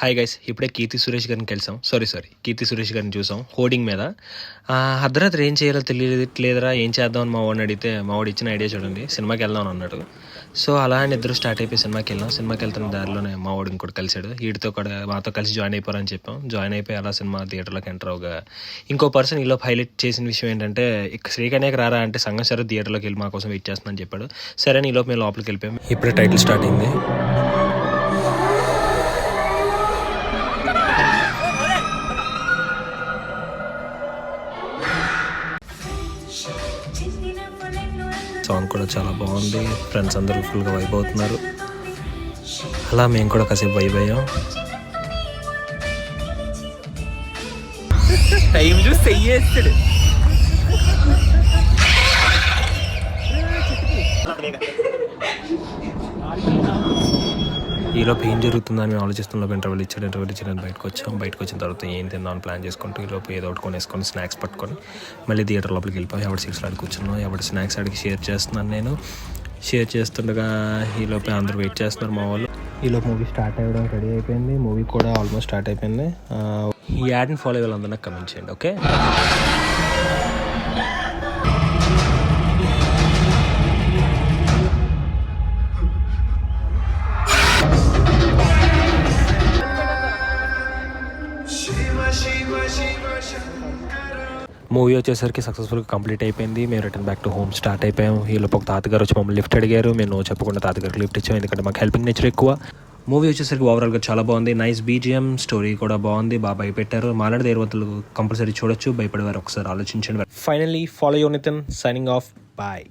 Hi guys, ఇప్పుడే కీర్తి సురేష్ గారిని కలిసాం. కీర్తి సురేష్ గారిని చూసాం హోర్డింగ్ మీద. అర్ధరాత్రి ఏం చేయాలో తెలియట్లేదురా, ఏం చేద్దామని మా వాడిని అడిగితే మా వాడు ఇచ్చిన ఐడియా చూడండి, సినిమాకి వెళ్దాం అన్నాడు. సో అలా అని ఇద్దరు స్టార్ట్ అయిపోయి సినిమాకి వెళ్ళాం. సినిమాకి వెళ్తున్న దారిలోనే మా వాడు ఇంకోటి కలిసాడు. వీడితో కూడా మాతో కలిసి జాయిన్ అయిపోరని చెప్పాం. జాయిన్ అయిపోయి అలా సినిమా థియేటర్లోకి ఎంటర్ అవగా ఇంకో పర్సన్ ఈలో హైలైట్ చేసిన విషయం ఏంటంటే, ఇక శ్రీకన్యకి రారా అంటే సంగం సరే థియేటర్లోకి వెళ్ళి మా కోసం వెయిట్ చేస్తుందని చెప్పాడు. సరే అని ఈలోపు మేము లోపలికి వెళ్ళిపోయాం. ఇప్పుడే టైటిల్ స్టార్ట్ అయింది. సాంగ్ కూడా చాలా బాగుంది. ఫ్రెండ్స్ అందరూ ఫుల్గా వైబ్ అవుతున్నారు. అలా మేము కూడా కాసేపు వైబ్ అయ్యాం. టైం చూసి చెయ్యేస్తాడు. ఈలోపు ఏం జరుగుతుందని మేము ఆలోచిస్తున్న ఇంటర్వెల్ ఇచ్చాడు. బయటకు వచ్చిన తర్వాత ఏం తిందామని ప్లాన్ చేసుకుంటూ ఈలోపు ఏదో ఒకటి కొనేసుకొని స్నాక్స్ పట్టుకొని మళ్ళీ థియేటర్ లోపలికి వెళ్ళిపోయి ఎవరి సీట్స్ ఆడికి కూర్చున్నాం. ఎవరి స్నాక్స్ ఆడికి షేర్ చేస్తున్నాను. నేను షేర్ చేస్తుండగా ఈలోపు అందరూ వెయిట్ చేస్తున్నారు మా వాళ్ళు. ఈలోపు మూవీ స్టార్ట్ అవ్వడం రెడీ అయిపోయింది. మూవీ కూడా ఆల్మోస్ట్ స్టార్ట్ అయిపోయింది. ఈ యాడ్ని ఫాలో అయ్యే వాళ్ళందరూ నాకు కమెంట్ చేయండి, ఓకే? మూవీ వచ్చేసరికి సక్సెస్ఫుల్గా కంప్లీట్ అయిపోయింది. మేము return back to home start అయిపోయాం. ఈలోపు ఒక తాతగారు వచ్చి మమ్మల్ని లిఫ్ట్ అడిగారు. మేము నో చెప్పకుండా తాతగారికి లిఫ్ట్ ఇచ్చాం, ఎందుకంటే మాకు హెల్పింగ్ నేచర్ ఎక్కువ. మూవీ వచ్చేసరికి ఓవరాల్గా చాలా బాగుంది. నైస్ బీజిఎం, స్టోరీ కూడా బాగుంది. బాగా భయపెట్టారు. మాలాంటి దేవతలు కంపల్సరీ చూడొచ్చు. భయపడేవారు ఒకసారి ఆలోచించండి. Finally follow your Nithin, signing off, bye.